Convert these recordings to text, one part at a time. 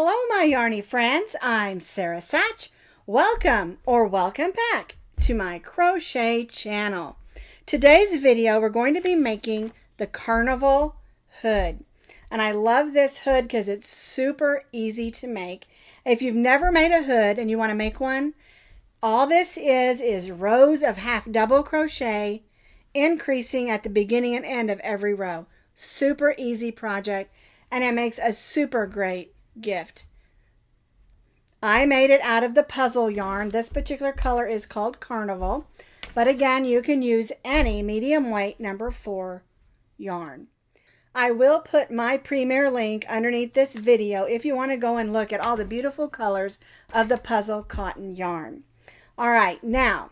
Hello my yarny friends, I'm Sara Sach. Welcome or welcome back to my crochet channel. Today's video we're going to be making the Carnival hood. And I love this hood because it's super easy to make. If you've never made a hood and you want to make one, all this is rows of half double crochet, increasing at the beginning and end of every row. Super easy project, and it makes a super great gift. I made it out of the puzzle yarn. This particular color is called Carnival, but again, you can use any medium weight number 4 yarn. I will put my Premier link underneath this video if you want to go and look at all the beautiful colors of the puzzle cotton yarn. All right, now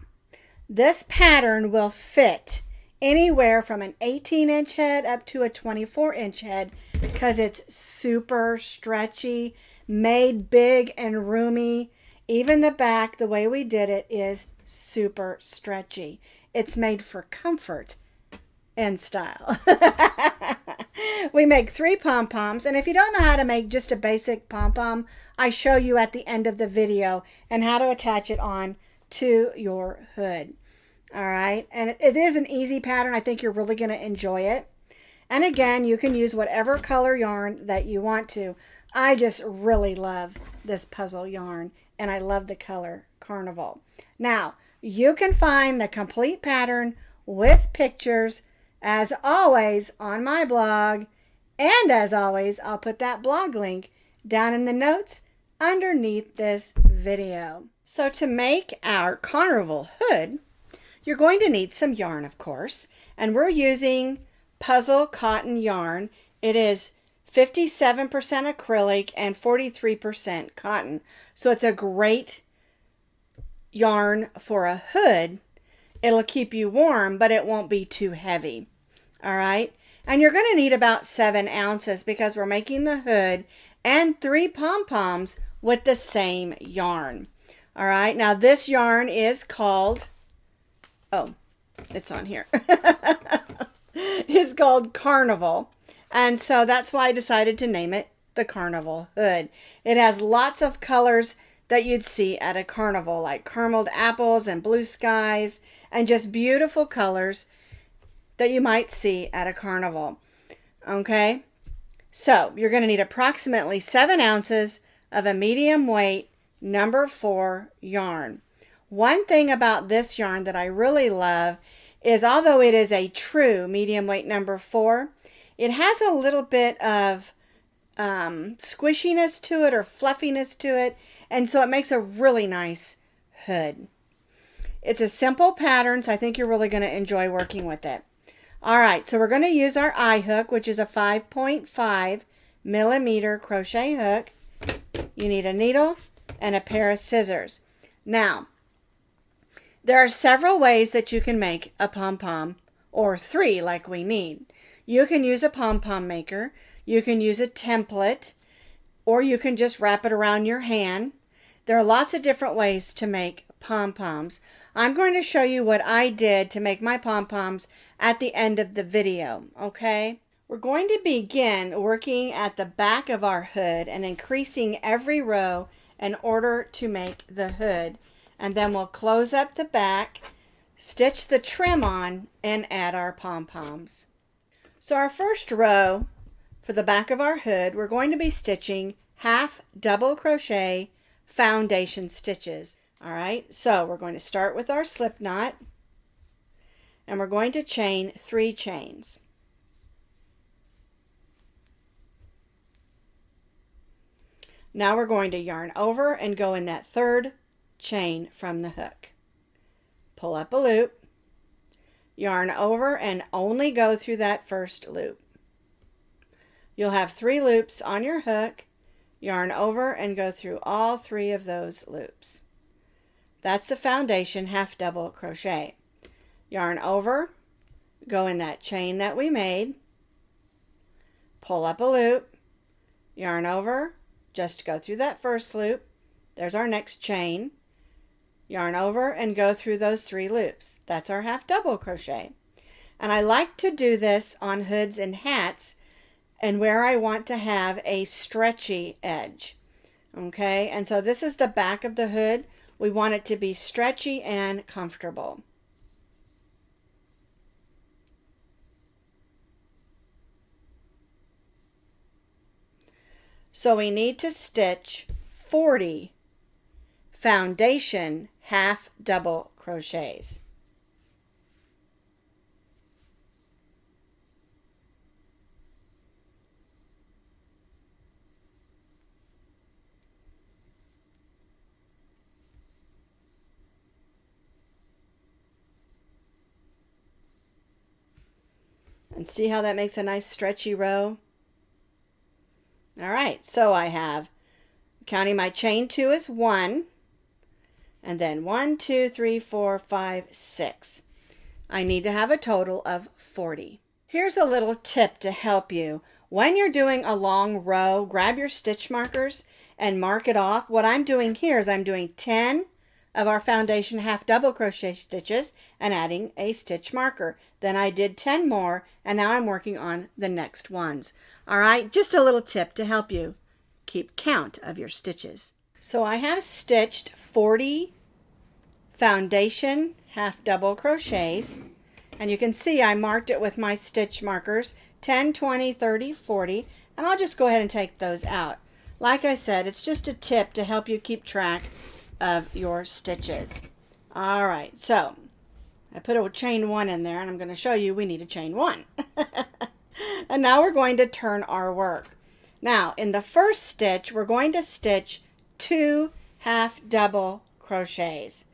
this pattern will fit anywhere from an 18-inch head up to a 24-inch head because it's super stretchy, made big and roomy. Even the back, the way we did it, is super stretchy. It's made for comfort and style. We make 3 pom-poms, and if you don't know how to make just a basic pom-pom, I show you at the end of the video and how to attach it on to your hood. All right, and it is an easy pattern. I think you're really going to enjoy it. And again, you can use whatever color yarn that you want to. I just really love this puzzle yarn, and I love the color Carnival. Now, you can find the complete pattern with pictures, as always, on my blog. And as always, I'll put that blog link down in the notes underneath this video. So to make our Carnival hood, you're going to need some yarn, of course, and we're using puzzle cotton yarn. It is 57% acrylic and 43% cotton. So it's a great yarn for a hood. It'll keep you warm, but it won't be too heavy. All right, and you're going to need about 7 ounces because we're making the hood and 3 pom-poms with the same yarn. All right, now this yarn is called, oh, it's on here. It's called Carnival. And so that's why I decided to name it the Carnival hood. It has lots of colors that you'd see at a carnival, like carameled apples and blue skies, and just beautiful colors that you might see at a carnival. Okay, so you're going to need approximately 7 ounces of a medium weight number 4 yarn. One thing about this yarn that I really love is, although it is a true medium weight number 4, it has a little bit of squishiness to it or fluffiness to it, and so it makes a really nice hood. It's a simple pattern, so I think you're really going to enjoy working with it. All right, so we're going to use our eye hook, which is a 5.5 millimeter crochet hook. You need a needle and a pair of scissors. Now, there are several ways that you can make a pom-pom, or 3 like we need. You can use a pom-pom maker, you can use a template, or you can just wrap it around your hand. There are lots of different ways to make pom-poms. I'm going to show you what I did to make my pom-poms at the end of the video, okay? We're going to begin working at the back of our hood and increasing every row in order to make the hood. And then we'll close up the back, stitch the trim on, and add our pom-poms. So our first row for the back of our hood, we're going to be stitching half double crochet foundation stitches. All right, so we're going to start with our slip knot, and we're going to chain 3 chains. Now we're going to yarn over and go in that 3rd chain from the hook. Pull up a loop, yarn over, and only go through that first loop. You'll have 3 loops on your hook. Yarn over and go through all 3 of those loops. That's the foundation half double crochet. Yarn over, go in that chain that we made, pull up a loop, yarn over, just go through that first loop. There's our next chain. Yarn over and go through those 3 loops. That's our half double crochet. And I like to do this on hoods and hats and where I want to have a stretchy edge. Okay, and so this is the back of the hood. We want it to be stretchy and comfortable. So we need to stitch 40 foundation half double crochets. And see how that makes a nice stretchy row? All right, so I have, counting my chain 2 is 1, and then 1, 2, 3, 4, 5, 6. I need to have a total of 40. Here's a little tip to help you. When you're doing a long row, grab your stitch markers and mark it off. What I'm doing here is I'm doing 10 of our foundation half double crochet stitches and adding a stitch marker. Then I did 10 more, and now I'm working on the next ones. All right, just a little tip to help you keep count of your stitches. So I have stitched 40 foundation half double crochets, and you can see I marked it with my stitch markers 10, 20, 30, 40, and I'll just go ahead and take those out. Like I said, it's just a tip to help you keep track of your stitches. All right, so I put a chain 1 in there, and I'm going to show you we need a chain 1. And now we're going to turn our work. Now in the first stitch we're going to stitch 2 half double crochets.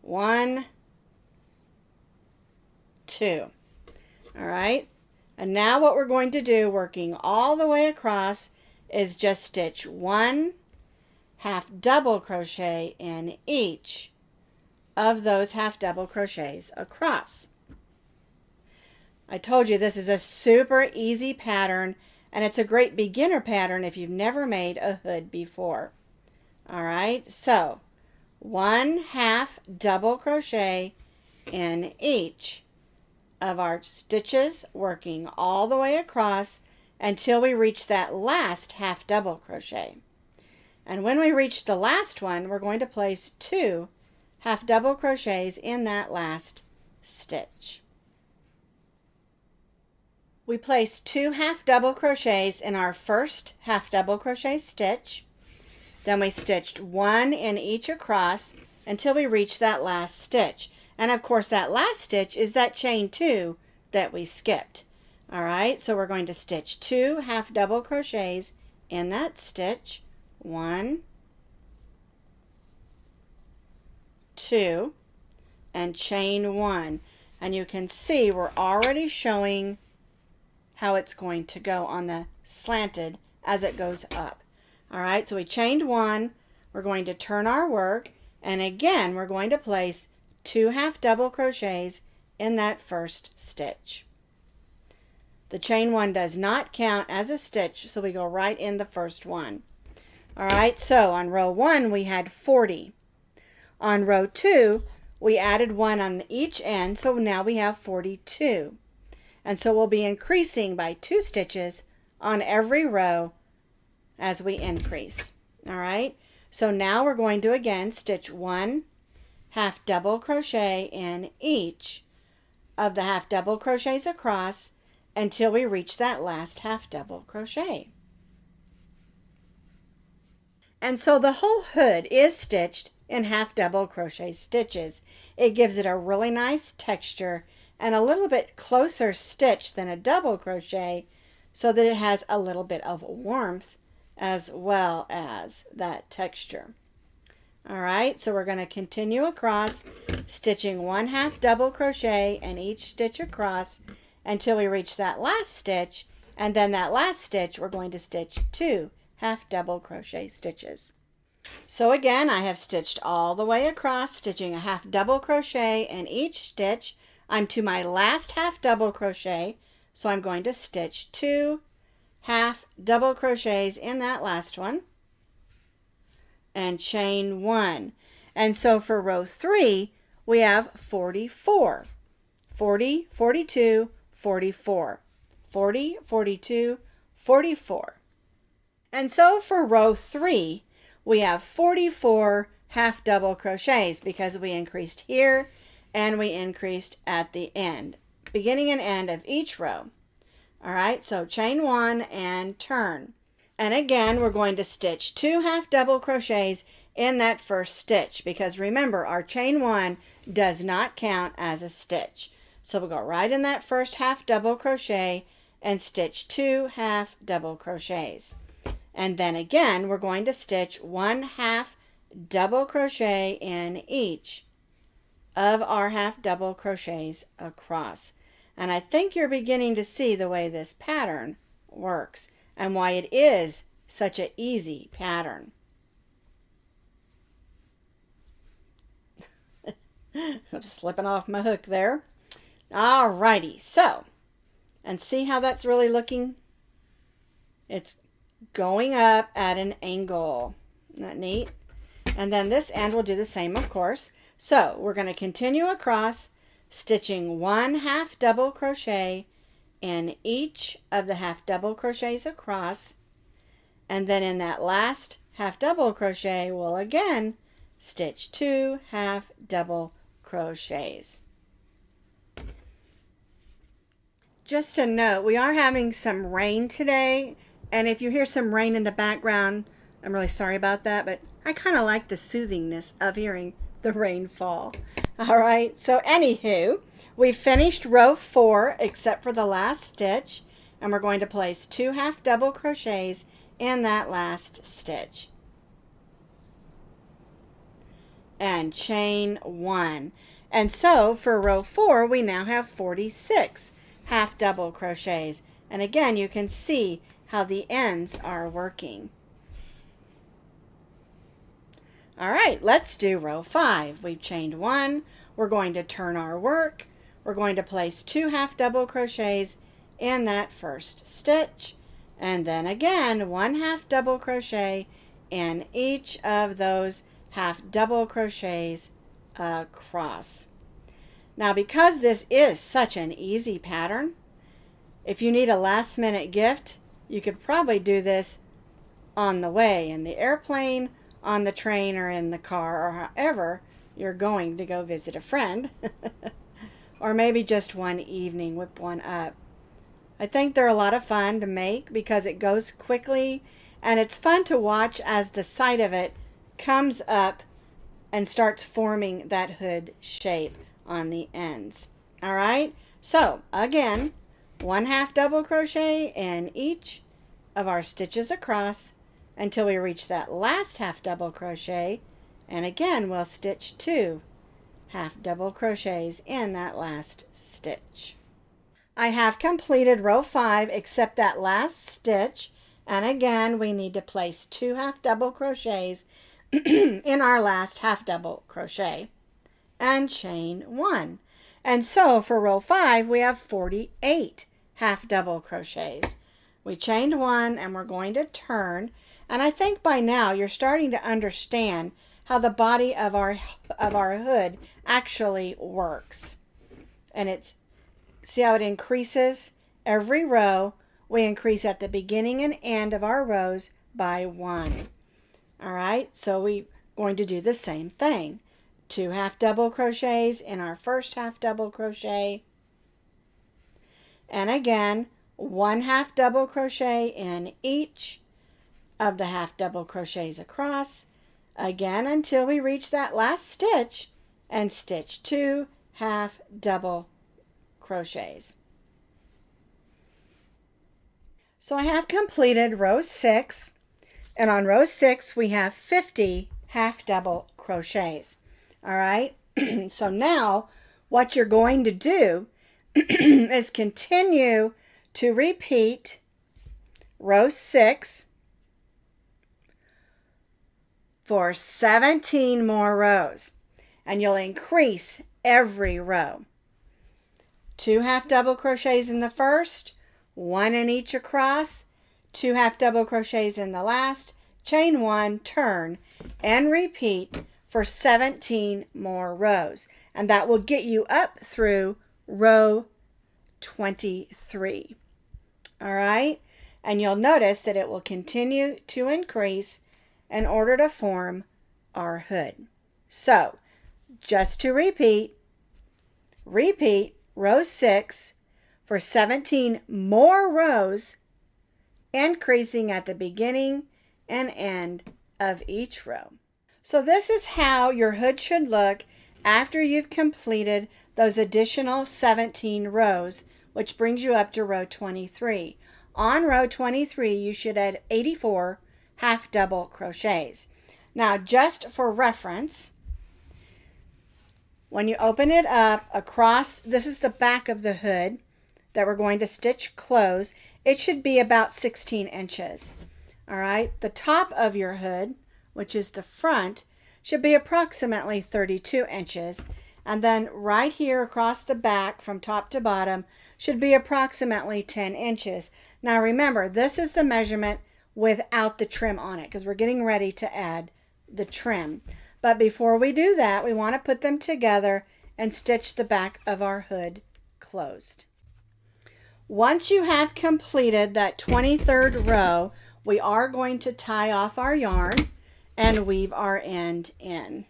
1, 2. All right, and now what we're going to do, working all the way across, is just stitch 1 half double crochet in each of those half double crochets across. I told you this is a super easy pattern, and it's a great beginner pattern if you've never made a hood before. All right, so 1 half double crochet in each of our stitches, working all the way across until we reach that last half double crochet. And when we reach the last one, we're going to place 2 half double crochets in that last stitch. We placed 2 half double crochets in our first half double crochet stitch. Then we stitched 1 in each across until we reached that last stitch. And of course that last stitch is that chain 2 that we skipped. All right, so we're going to stitch 2 half double crochets in that stitch. 1, 2, and chain 1. And you can see we're already showing how it's going to go on the slanted as it goes up. All right, so we chained 1. We're going to turn our work, and again we're going to place 2 half double crochets in that first stitch. The chain 1 does not count as a stitch, so we go right in the first one. All right, so on row 1 we had 40. On row 2 we added 1 on each end, so now we have 42. And so we'll be increasing by 2 stitches on every row as we increase. All right, so now we're going to again stitch 1 half double crochet in each of the half double crochets across until we reach that last half double crochet. And so the whole hood is stitched in half double crochet stitches. It gives it a really nice texture and a little bit closer stitch than a double crochet, so that it has a little bit of warmth as well as that texture. All right, so we're going to continue across, stitching 1 half double crochet in each stitch across until we reach that last stitch, and then that last stitch we're going to stitch 2 half double crochet stitches. So again, I have stitched all the way across, stitching a half double crochet in each stitch. I'm to my last half double crochet, so I'm going to stitch 2 half double crochets in that last one and chain 1. And so for row 3 we have 44. 40, 42, 44. 40, 42, 44. And so for row 3, we have 44 half double crochets because we increased here and we increased at the end, beginning and end of each row. All right, so chain 1 and turn. And again, we're going to stitch 2 half double crochets in that first stitch because remember, our chain 1 does not count as a stitch. So we'll go right in that first half double crochet and stitch 2 half double crochets. And then again, we're going to stitch 1 half double crochet in each of our half double crochets across. And I think you're beginning to see the way this pattern works and why it is such an easy pattern. I'm slipping off my hook there. Alrighty, so, and see how that's really looking? It's going up at an angle. Isn't that neat? And then this end will do the same, of course. So we're going to continue across, stitching 1 half double crochet in each of the half double crochets across. And then in that last half double crochet, we'll again stitch 2 half double crochets. Just a note, we are having some rain today. And if you hear some rain in the background, I'm really sorry about that, but I kind of like the soothingness of hearing the rain fall. All right, so anywho, we finished row 4 except for the last stitch, and we're going to place 2 half double crochets in that last stitch. And chain 1. And so for row 4, we now have 46 half double crochets. And again, you can see how the ends are working. All right, let's do row 5. We've chained 1. We're going to turn our work. We're going to place 2 half double crochets in that first stitch. And then again, 1 half double crochet in each of those half double crochets across. Now, because this is such an easy pattern, if you need a last minute gift, you could probably do this on the way in the airplane, on the train, or in the car, or however you're going to go visit a friend. Or maybe just one evening, whip one up. I think they're a lot of fun to make because it goes quickly, and it's fun to watch as the side of it comes up and starts forming that hood shape on the ends. All right, so again, 1 half double crochet in each of our stitches across until we reach that last half double crochet, and again we'll stitch 2 half double crochets in that last stitch. I have completed row 5 except that last stitch, and again we need to place 2 half double crochets in our last half double crochet and chain 1. And so for row 5 we have 48 half double crochets. We chained 1 and we're going to turn, and I think by now you're starting to understand how the body of our hood actually works. And it's, see how it increases every row. We increase at the beginning and end of our rows by 1. All right, so we're going to do the same thing. 2 half double crochets in our first half double crochet, and again 1 half double crochet in each of the half double crochets across, again until we reach that last stitch, and stitch 2 half double crochets. So I have completed row 6, and on row 6 we have 50 half double crochets. All right, so now what you're going to do is continue to repeat row 6 for 17 more rows, and you'll increase every row. 2 half double crochets in the first, 1 in each across, 2 half double crochets in the last, chain 1, turn, and repeat for 17 more rows, and that will get you up through row 23. All right, And you'll notice that it will continue to increase in order to form our hood. So, just to repeat row 6 for 17 more rows, increasing at the beginning and end of each row. So this is how your hood should look after you've completed those additional 17 rows, which brings you up to row 23. On row 23, you should add 84 half double crochets. Now, just for reference, when you open it up across, this is the back of the hood that we're going to stitch close. It should be about 16 inches. All right, the top of your hood, which is the front, should be approximately 32 inches. And then right here across the back from top to bottom should be approximately 10 inches. Now remember, this is the measurement without the trim on it because we're getting ready to add the trim. But before we do that, we want to put them together and stitch the back of our hood closed. Once you have completed that 23rd row, we are going to tie off our yarn and weave our end in.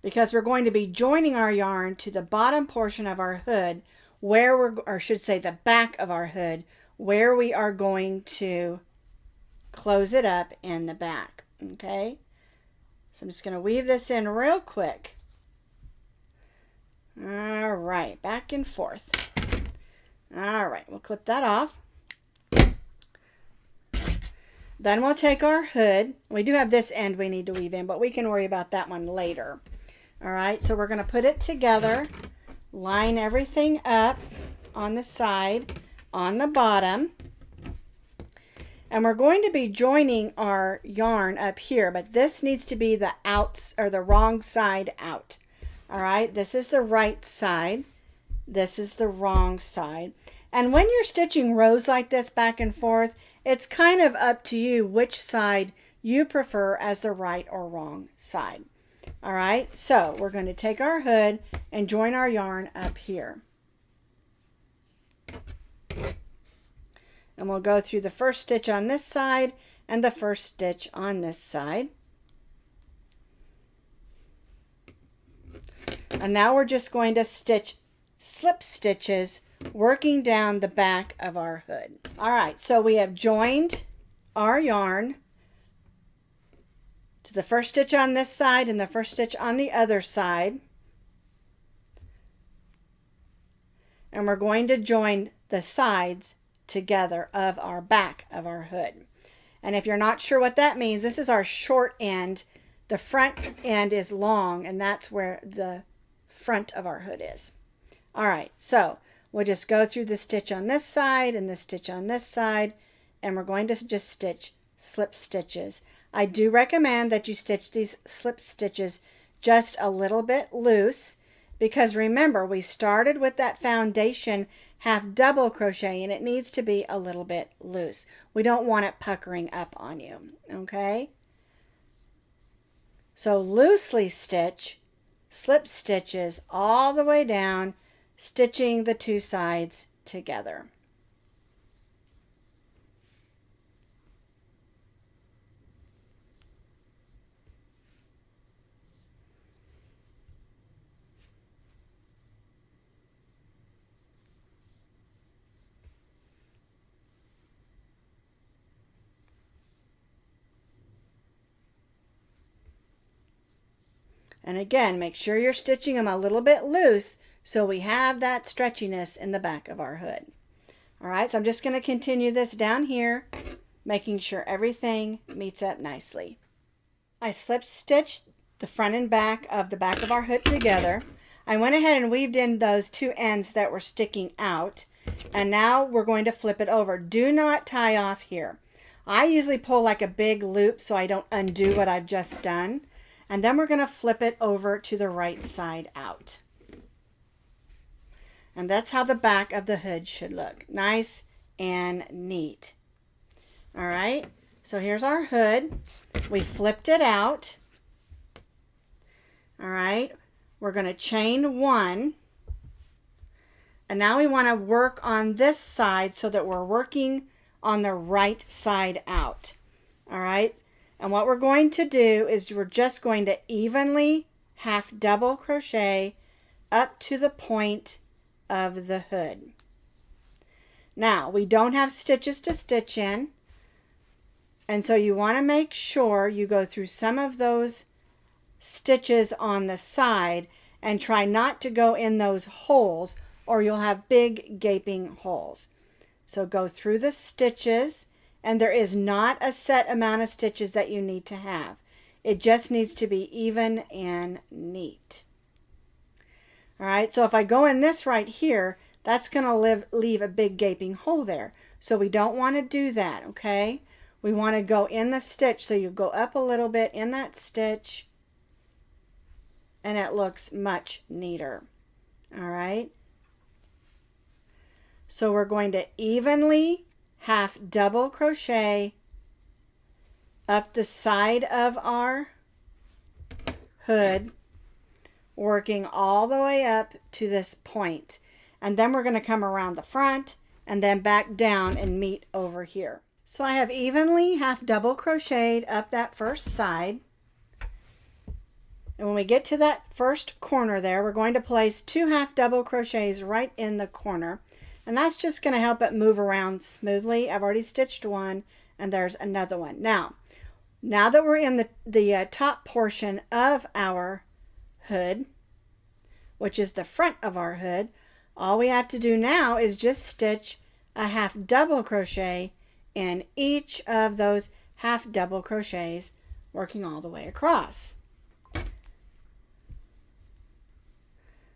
Because we're going to be joining our yarn to the bottom portion of our hood where or should say the back of our hood, where we are going to close it up in the back. Okay, so I'm just going to weave this in real quick. All right, back and forth. All right, we'll clip that off. Then we'll take our hood. We do have this end we need to weave in, but we can worry about that one later. All right, so we're going to put it together, line everything up on the side, on the bottom, and we're going to be joining our yarn up here, but this needs to be the outs or the wrong side out. All right, this is the right side, this is the wrong side. And when you're stitching rows like this back and forth, it's kind of up to you which side you prefer as the right or wrong side. All right, so we're going to take our hood and join our yarn up here. And we'll go through the first stitch on this side and the first stitch on this side. And now we're just going to stitch slip stitches working down the back of our hood. All right, so we have joined our yarn to the first stitch on this side and the first stitch on the other side. And we're going to join the sides together of our back of our hood. And if you're not sure what that means, this is our short end. The front end is long, and that's where the front of our hood is. All right, so we'll just go through the stitch on this side and the stitch on this side, and we're going to just stitch slip stitches. I do recommend that you stitch these slip stitches just a little bit loose, because remember, we started with that foundation half double crochet and it needs to be a little bit loose. We don't want it puckering up on you, okay? So loosely stitch slip stitches all the way down, stitching the two sides together. And again, make sure you're stitching them a little bit loose so we have that stretchiness in the back of our hood. All right, so I'm just going to continue this down here, making sure everything meets up nicely. I slip stitched the front and back of the back of our hood together. I went ahead and weaved in those two ends that were sticking out, and now we're going to flip it over. Do not tie off here. I usually pull like a big loop so I don't undo what I've just done. And then we're going to flip it over to the right side out. And that's how the back of the hood should look. Nice and neat. All right. So here's our hood. We flipped it out. All right. We're going to chain one. And now we want to work on this side so that we're working on the right side out. All right. And what we're going to do is we're just going to evenly half double crochet up to the point of the hood. Now, we don't have stitches to stitch in, and so you want to make sure you go through some of those stitches on the side and try not to go in those holes, or you'll have big gaping holes. So go through the stitches, and there is not a set amount of stitches that you need to have. It just needs to be even and neat. All right, so if I go in this right here, that's going to leave a big gaping hole there. So we don't want to do that, okay? We want to go in the stitch, so you go up a little bit in that stitch, and it looks much neater. All right? So we're going to evenly half double crochet up the side of our hood, working all the way up to this point. And then we're going to come around the front and then back down and meet over here. So I have evenly half double crocheted up that first side. And when we get to that first corner there, we're going to place 2 half double crochets right in the corner. And that's just going to help it move around smoothly. I've already stitched one, and there's another one. Now that we're in the top portion of our hood, which is the front of our hood, all we have to do now is just stitch a half double crochet in each of those half double crochets, working all the way across.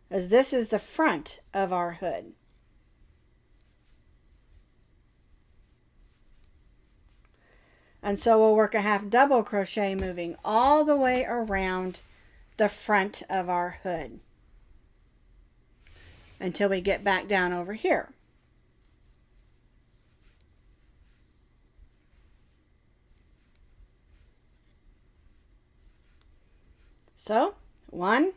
As this is the front of our hood. And so we'll work a half double crochet moving all the way around the front of our hood until we get back down over here. So 1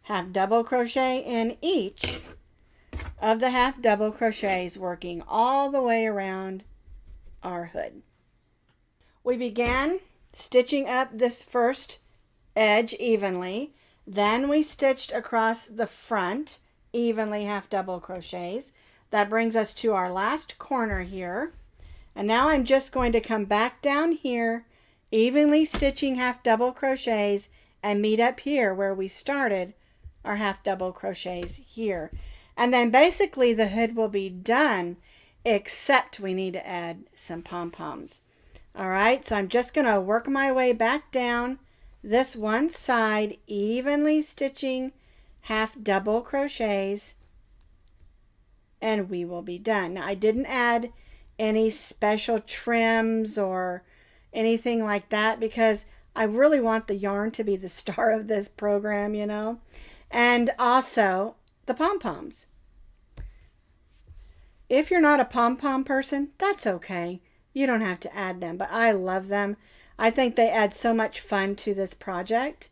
half double crochet in each of the half double crochets, working all the way around our hood. We began stitching up this first edge evenly, then we stitched across the front evenly half double crochets. That brings us to our last corner here, and now I'm just going to come back down here, evenly stitching half double crochets, and meet up here where we started our half double crochets here. And then basically the hood will be done, except we need to add some pom-poms. All right, so I'm just going to work my way back down this one side, evenly stitching half double crochets, and we will be done. Now, I didn't add any special trims or anything like that because I really want the yarn to be the star of this program, you know, and also the pom-poms. If you're not a pom-pom person, that's okay. You don't have to add them, but I love them. I think they add so much fun to this project.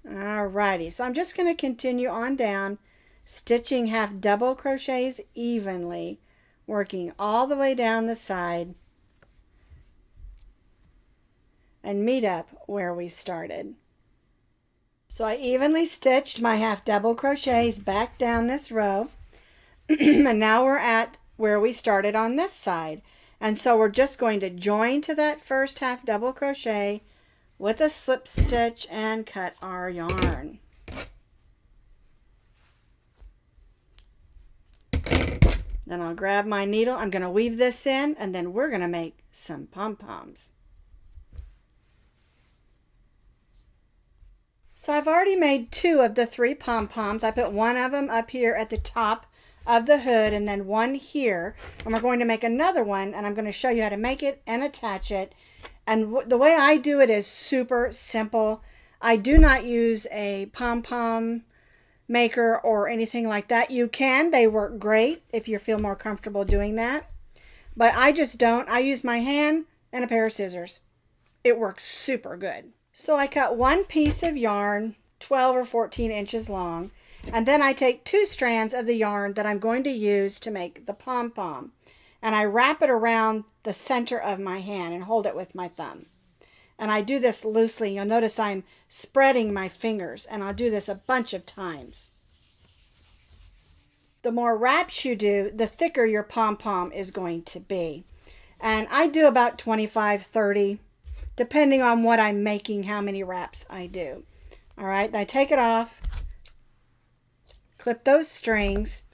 Alrighty, so I'm just going to continue on down, stitching half double crochets evenly, working all the way down the side, and meet up where we started. So I evenly stitched my half double crochets back down this row, and now we're at where we started on this side. And so we're just going to join to that first half double crochet with a slip stitch and cut our yarn. Then I'll grab my needle. I'm going to weave this in, and then we're going to make some pom-poms. So I've already made 2 of the 3 pom-poms. I put one of them up here at the top of the hood and then one here, and we're going to make another one, and I'm going to show you how to make it and attach it. And the way I do it is super simple. I do not use a pom-pom maker or anything like that. You can, they work great if you feel more comfortable doing that, but I just don't. I use my hand and a pair of scissors. It works super good. So I cut one piece of yarn 12 or 14 inches long, And then I take 2 strands of the yarn that I'm going to use to make the pom-pom. And I wrap it around the center of my hand and hold it with my thumb. And I do this loosely. You'll notice I'm spreading my fingers, and I'll do this a bunch of times. The more wraps you do, the thicker your pom-pom is going to be. And I do about 25, 30, depending on what I'm making, how many wraps I do. All right, I take it off, clip those strings,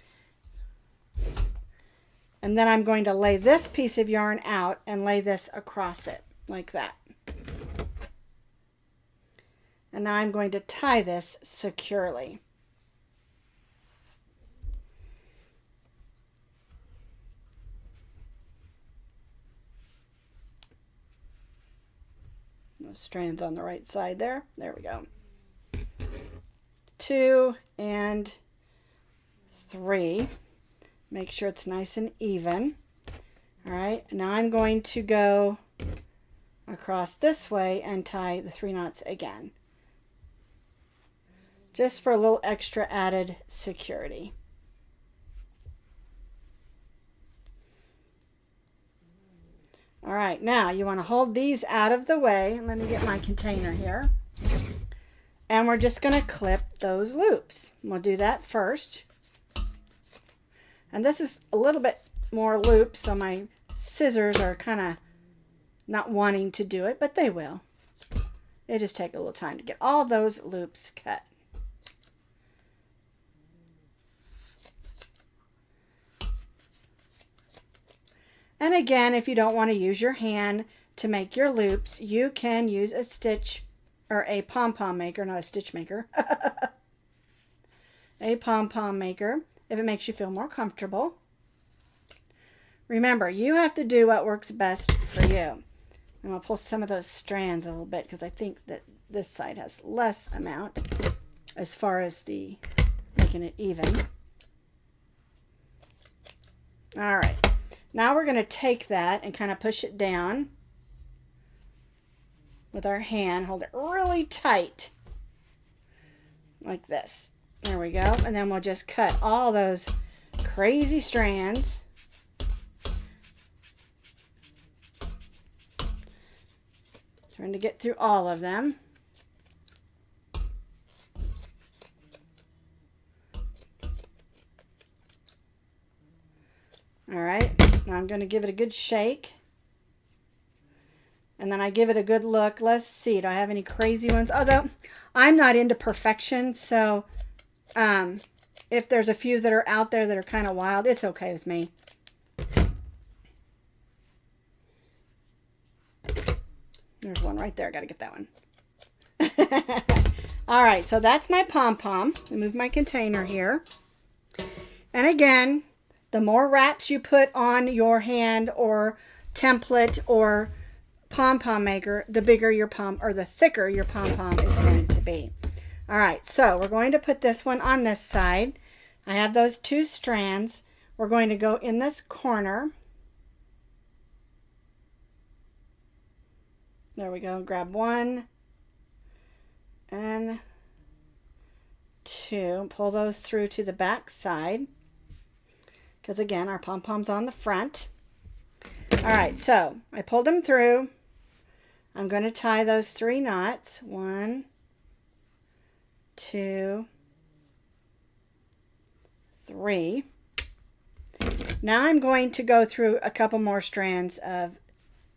and then I'm going to lay this piece of yarn out and lay this across it like that. And now I'm going to tie this securely. Those strands on the right side there. There we go. 2 and 3. Make sure it's nice and even. All right, now I'm going to go across this way and tie the 3 knots again, just for a little extra added security. All right, now you want to hold these out of the way. Let me get my container here. And we're just going to clip those loops. We'll do that first. And this is a little bit more loops, so my scissors are kind of not wanting to do it, but they will. It just takes a little time to get all those loops cut. And again, if you don't want to use your hand to make your loops, you can use a stitch or a pom-pom maker, not a stitch maker. A pom-pom maker, if it makes you feel more comfortable. Remember, you have to do what works best for you. And I'll pull some of those strands a little bit because I think that this side has less amount as far as the making it even. All right. Now we're going to take that and kind of push it down with our hand. Hold it really tight like this. There we go. And then we'll just cut all those crazy strands. Trying to get through all of them. All right. Now I'm going to give it a good shake. And then I give it a good look. Let's see. Do I have any crazy ones? Although I'm not into perfection. So if there's a few that are out there that are kind of wild, it's okay with me. There's one right there. Got to get that one. All right. So that's my pom-pom. I move my container here. And again, the more wraps you put on your hand or template or pom-pom maker, the bigger your or the thicker your pom-pom is going to be. All right, so we're going to put this one on this side. I have those 2 strands. We're going to go in this corner. There we go. Grab 1 and 2. Pull those through to the back side. Because again, our pom-pom's on the front. All right, so I pulled them through. I'm going to tie those 3 knots. 1, 2, 3. Now I'm going to go through a couple more strands of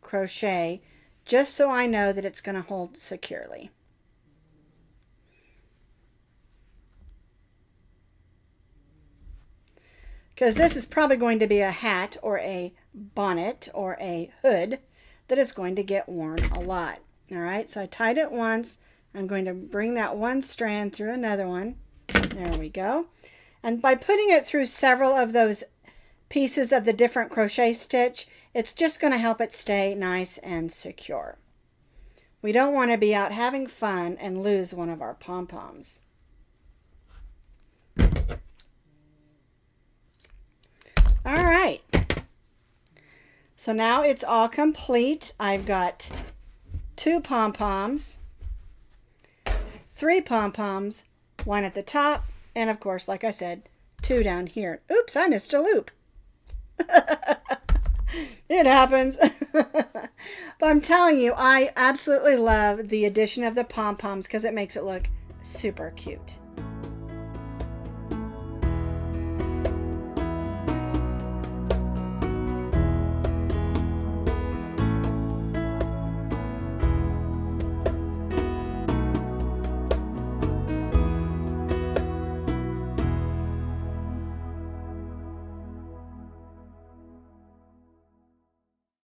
crochet just so I know that it's going to hold securely. Because this is probably going to be a hat or a bonnet or a hood that is going to get worn a lot. All right, so I tied it once. I'm going to bring that 1 strand through another one. There we go. And by putting it through several of those pieces of the different crochet stitch, it's just going to help it stay nice and secure. We don't want to be out having fun and lose one of our pom-poms. All right, so now it's all complete. I've got 2 pom-poms, 3 pom-poms, 1 at the top, And of course, like I said, 2 down here. Oops, I missed a loop. It happens. But I'm telling you, I absolutely love the addition of the pom-poms because it makes it look super cute.